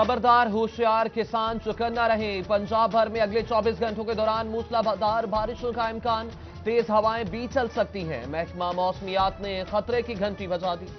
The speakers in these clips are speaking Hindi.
खबरदार होशियार किसान चौकन्ना रहे। पंजाब भर में अगले 24 घंटों के दौरान मूसलाधार बारिशों का इम्कान, तेज हवाएं भी चल सकती हैं। महकमा मौसमियात ने खतरे की घंटी बजा दी।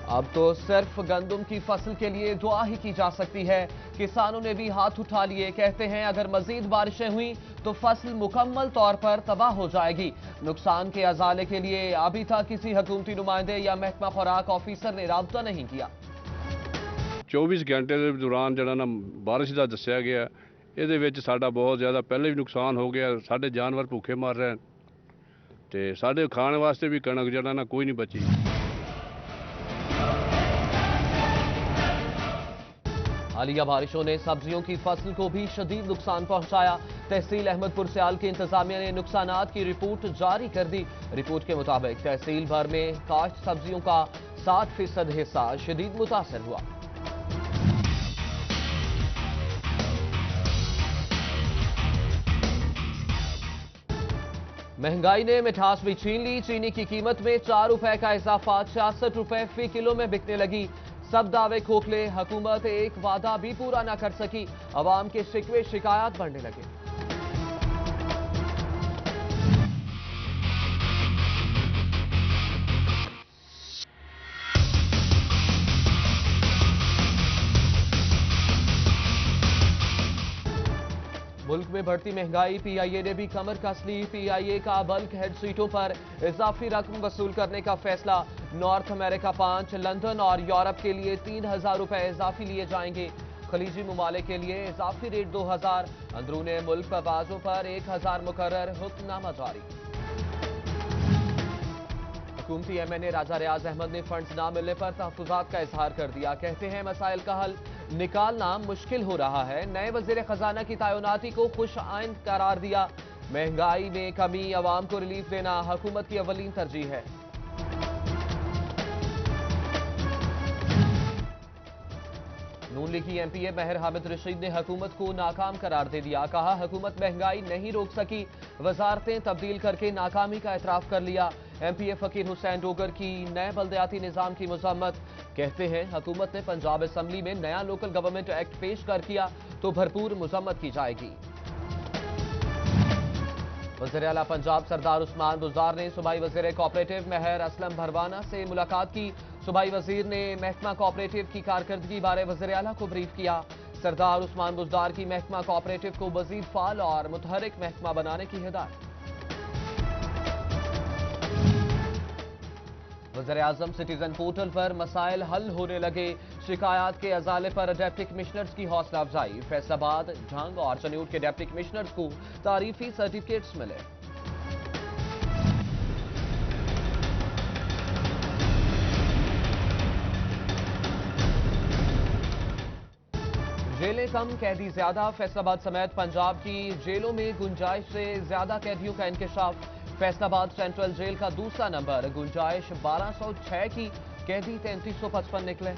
अब तो सिर्फ गंदम की फसल के लिए दुआ ही की जा सकती है। किसानों ने भी हाथ उठा लिए। कहते हैं अगर मजीद बारिशें हुई तो फसल मुकम्मल तौर पर तबाह हो जाएगी। नुकसान के अजाले के लिए अभी तक किसी हुकूमती नुमाइंदे या महकमा खुराक ऑफिसर ने राब्ता नहीं किया। 24 घंटे के दौरान जड़ा ना बारिश का दस्या गया, ये साडा बहुत ज़्यादा पहले भी नुकसान हो गया। साडे जानवर भूखे मर रहे हैं तो साडे खाने वास्ते भी कणक जड़ा ना कोई नहीं बची। हालिया बारिशों ने सब्जियों की फसल को भी शदीद नुकसान पहुंचाया। तहसील अहमदपुर सियाल की इंतजामिया ने नुकसानात की रिपोर्ट जारी कर दी। रिपोर्ट के मुताबिक तहसील भर में काश्त सब्जियों का 60% हिस्सा शदीद मुतासर हुआ। महंगाई ने मिठास भी छीन ली। चीनी की कीमत में 4 रुपए का इजाफा 66 रुपए फी किलो में बिकने लगी। सब दावे खोखले, हुकूमत एक वादा भी पूरा न कर सकी। अवाम के शिकवे शिकायत बढ़ने लगे। मुल्क में बढ़ती महंगाई, पीआईए ने भी कमर कस ली। पीआईए का बल्क हेड सीटों पर इजाफी रकम वसूल करने का फैसला। नॉर्थ अमेरिका 5, लंदन और यूरोप के लिए 3000 रुपए इजाफी लिए जाएंगे। खलीजी ममालिक के लिए इजाफी रेट 2000। अंदरूने मुल्क परवाजों पर 1000 मुकर्रर, हुक्मनामा जारी। हुकूमती एमएनए राजा रियाज अहमद ने फंड्स ना मिलने पर तहफ्फुजात का इजहार कर दिया। कहते हैं मसाइल का हल निकालना मुश्किल हो रहा है। नए वजीर खजाना की तैनाती को खुश आइंद करार दिया। महंगाई में कमी, अवाम को रिलीफ देना हुकूमत की अवलीन तरजीह है। नून लीगी एमपीए महर हामिद रशीद ने हुकूमत को नाकाम करार दे दिया। कहा हुकूमत महंगाई नहीं रोक सकी, वजारतें तब्दील करके नाकामी का एतराफ कर लिया। एमपीए फकीर हुसैन डोगर की नए बल्दियाती निजाम की मजम्मत। कहते हैं हुकूमत ने पंजाब असम्बली में नया लोकल गवर्नमेंट एक्ट पेश कर किया तो भरपूर मजम्मत की जाएगी। वज़ीर आला पंजाब सरदार उस्मान बुज़दार ने सूबाई वज़ीर कोऑपरेटिव महर असलम भरवाना से मुलाकात की। सूबाई वज़ीर ने महकमा कोऑपरेटिव की कारकर्दगी बारे वज़ीर आला को ब्रीफ किया। सरदार उस्मान बुज़दार की महकमा कोऑपरेटिव को मज़ीद फाल और मुतहरिक महकमा बनाने की हिदायत। वज़ीर आज़म सिटीजन पोर्टल पर मसाइल हल होने लगे। शिकायत के अजाले पर डिप्टी कमिश्नर्स की हौसला अफजाई। फैसलाबाद, झंग और चन्यूट के डिप्टी कमिश्नर्स को तारीफी सर्टिफिकेट्स मिले। जेलें कम, कैदी ज्यादा। फैसलाबाद समेत पंजाब की जेलों में गुंजाइश से ज्यादा कैदियों का इंकशाफ। फैसलाबाद सेंट्रल जेल का दूसरा नंबर, गुंजाइश 1206 की, कैदी 3355 निकले।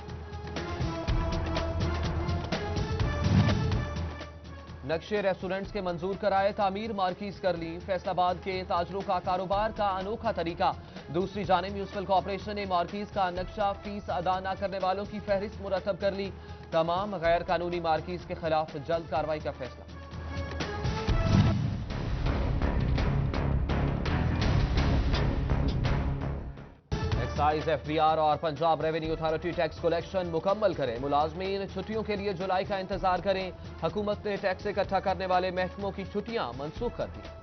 नक्शे रेस्टोरेंट्स के मंजूर कराए, तामीर मार्कीज कर ली। फैसलाबाद के ताजरों का कारोबार का अनोखा तरीका। दूसरी जानिब म्यूनिसिपल कॉर्पोरेशन ने मार्कीज का नक्शा, फीस अदा न करने वालों की फहरिस्त मुरतब कर ली। तमाम गैर कानूनी मार्कीज के खिलाफ जल्द कार्रवाई का फैसला। एक्साइज, एफबीआर और Punjab revenue authority tax collection मुकम्मल करें। मुलाजमीन छुट्टियों के लिए जुलाई का इंतजार करें। हुकूमत ने टैक्स इकट्ठा करने वाले महकमों की छुट्टियां मनसूख कर दी।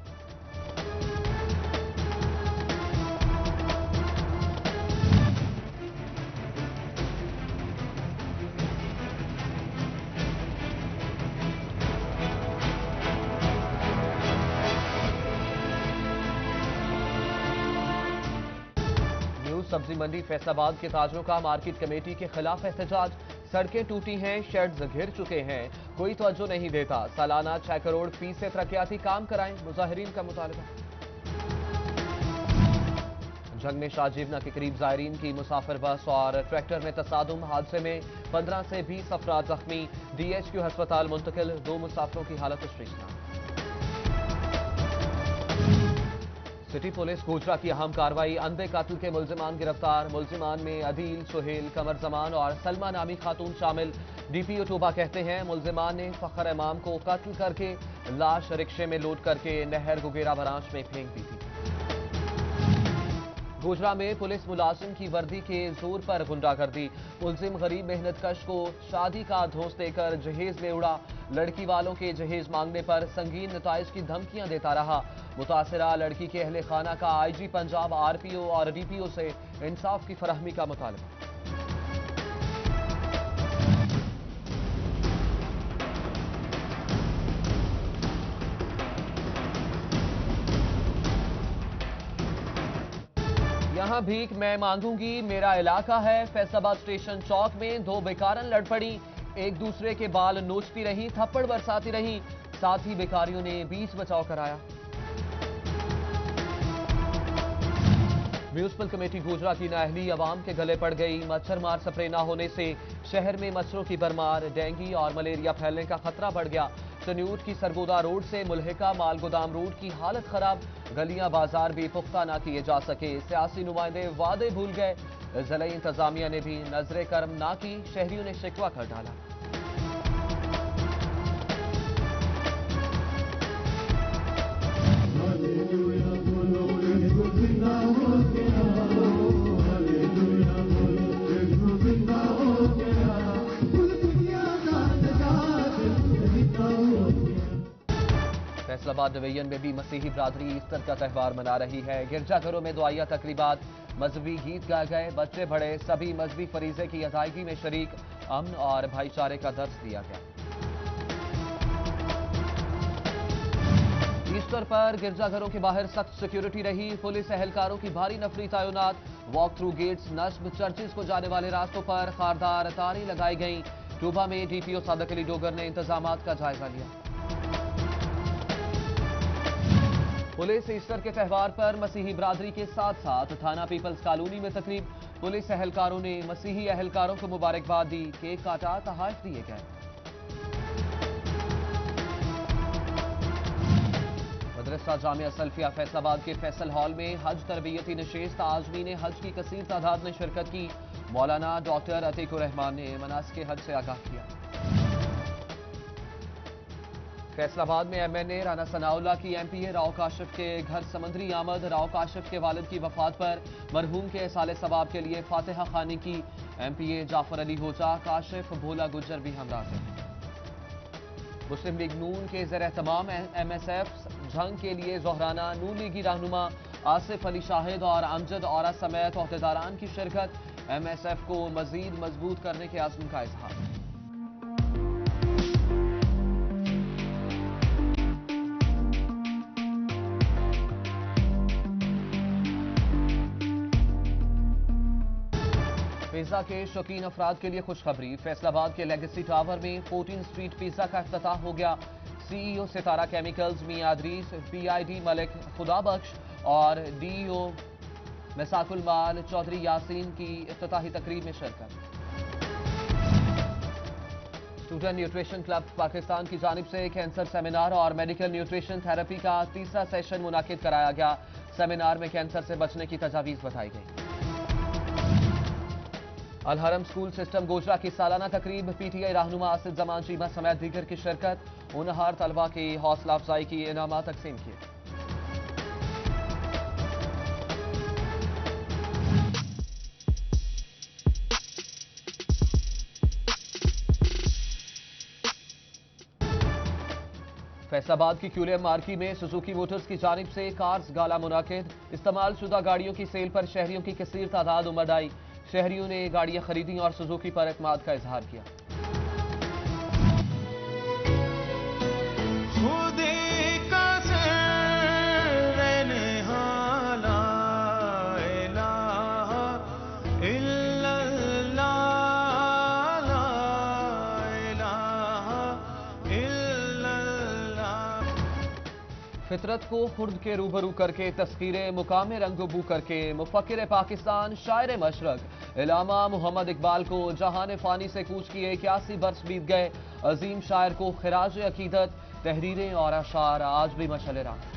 सब्जी मंडी फैसलाबाद के ताजरों का मार्केट कमेटी के खिलाफ एहतजाज। सड़कें टूटी हैं, शेड्स घिर चुके हैं, कोई तवज्जो नहीं देता। सालाना 6 करोड़ फीस से तरक्याती काम कराएं, मुजाहिरीन का मुतालबा। जंग में शाहजीवना के करीब जायरीन की मुसाफिर बस और ट्रैक्टर में तसादुम। हादसे में 15 से 20 अफराद जख्मी, डीएचक्यू अस्पताल मुंतकिल। 2 मुसाफिरों की हालत तशवीशनाक। सिटी पुलिस गोजरा की अहम कार्रवाई, अंधे कत्ल के मुल्जिमान गिरफ्तार। मुल्जिमान में अदील, सुहेल, कमर जमान और सलमा नामी खातून शामिल। डीपीओ टोबा कहते हैं मुल्जिमान ने फखर इमाम को कत्ल करके लाश रिक्शे में लोड करके नहर गुगेरा बरांच में फेंक दी थी। गोजरा में पुलिस मुलाजिम की वर्दी के जोर पर गुंडागर्दी। मुल्जिम गरीब मेहनतकश को शादी का धोस देकर जहेज में उड़ा। लड़की वालों के जहेज मांगने पर संगीन नताइज की धमकियां देता रहा। मुतासिरा लड़की के अहले खाना का आईजी पंजाब, आरपीओ और डीपीओ से इंसाफ की फराहमी का मुतालबा। यहां भीख मैं मांगूंगी, मेरा इलाका है। फैसलाबाद स्टेशन चौक में दो बेकारन लड़ पड़ी, एक दूसरे के बाल नोचती रही, थप्पड़ बरसाती रही। साथ ही बेकारियों ने बीच बचाव कराया। म्यूनिसिपल कमेटी गोजरा की नाअहली अवाम के गले पड़ गई। मच्छर मार स्प्रे न होने से शहर में मच्छरों की भरमार, डेंगू और मलेरिया फैलने का खतरा बढ़ गया। चन्यूट की सरगोदा रोड से मुल्हिका माल गोदाम रोड की हालत खराब, गलियां बाजार भी पुख्ता न किए जा सके। सियासी नुमाइंदे वादे भूल गए, जिला इंतजामिया ने भी नजरे करम ना की, शहरियों ने शिकवा कर डाला। फैसलाबाद डिवीजन में भी मसीही बरादरी ईस्टर का त्यौहार मना रही है। गिरजाघरों में दुआया तकरीबात, मजहबी गीत गाए गए, बच्चे बड़े सभी मजहबी फरीजे की अदायगी में शरीक। अमन और भाईचारे का दर्ज दिया गया। ईस्टर पर गिरजाघरों के बाहर सख्त सिक्योरिटी रही। पुलिस एहलकारों की भारी नफरी तैनात। वॉक थ्रू गेट्स, नस्ब, चर्चिज को जाने वाले रास्तों पर खारदार तारें लगाई गई। टोबा में डीपीओ सादक अली डोगर ने इंतजामात का जायजा लिया। पुलिस ईस्टर के त्यौहार पर मसीही बरादरी के साथ साथ थाना पीपल्स कॉलोनी में तकरीब। पुलिस एहलकारों ने मसीही एहलकारों को मुबारकबाद दी, केक काटा, तोहफे दिए गए। मदरसा जामिया सल्फिया फैसलाबाद के फैसल हॉल में हज तरबियती नशिस्त, आजमीन हज की कसीर तादाद में शिरकत की। मौलाना डॉक्टर अतीकुर रहमान ने मनासिक हज से आगाह किया। फैसलाबाद में एमएनए राना सनाउल्लाह की एमपीए राव काशिफ के घर समंदरी आमद। राव काशिफ के वालिद की वफात पर मरहूम के साले सवाब के लिए फातिहा खानी की। एमपीए जाफर अली होजा, काशिफ, भोला गुज्जर भी हमरा थे। मुस्लिम लीग नून के ज़ेर तमाम एमएसएफ जंग के लिए जोहराना। नून लीगी रहनुमा आसिफ अली शाहिद और अमजद औरा समेत ओहदेदारान की शिरकत। एमएसएफ को मजीद मजबूत करने के आज़म का इजहार। पिज्जा के शौकीन अफराद के लिए खुशखबरी। फैसलाबाद के लेगेसी टावर में 14 स्ट्रीट पिज्जा का इफ्तिताह हो गया। सीईओ सितारा केमिकल्स मियां अदरीस, पीआईडी मलिक खुदाबख्श और डीईओ मिसाकुल माल चौधरी यासीन की इफ्तिताही तकरीब में शिरकत। स्टूडेंट न्यूट्रिशन क्लब पाकिस्तान की जानिब से कैंसर सेमिनार और मेडिकल न्यूट्रिशन थेरेपी का तीसरा सेशन मुनाकिद कराया गया। सेमिनार में कैंसर से बचने की तजावीज़ बताई गई। अलहरम स्कूल सिस्टम गोजरा की सालाना तकरीब, पीटीआई रहनुमा आसिफ जमान चीमा समेत दीगर की शिरकत। उनहार तलबा की हौसला अफजाई की, इनामात तकसीम किए। फैसलाबाद की क्यूलियम मार्की में सुजुकी मोटर्स की जानिब से कार्स गाला मुनाकिद। इस्तेमाल शुदा गाड़ियों की सेल पर शहरियों की कसीर तादाद उमड़ आई। शहरियों ने गाड़ियां खरीदी और सुजुकी पर एतमाद का इजहार किया। फितरत को खुर्द के रूबरू करके तस्कीरें मुकामे रंगबू करके मुफक्किर पाकिस्तान शायर मशरक इलामा मोहम्मद इकबाल को जहान फानी से कूच किए 81 बरस बीत गए। अजीम शायर को खिराज अकीदत, तहरीरें और अशार आज भी मशअल राह।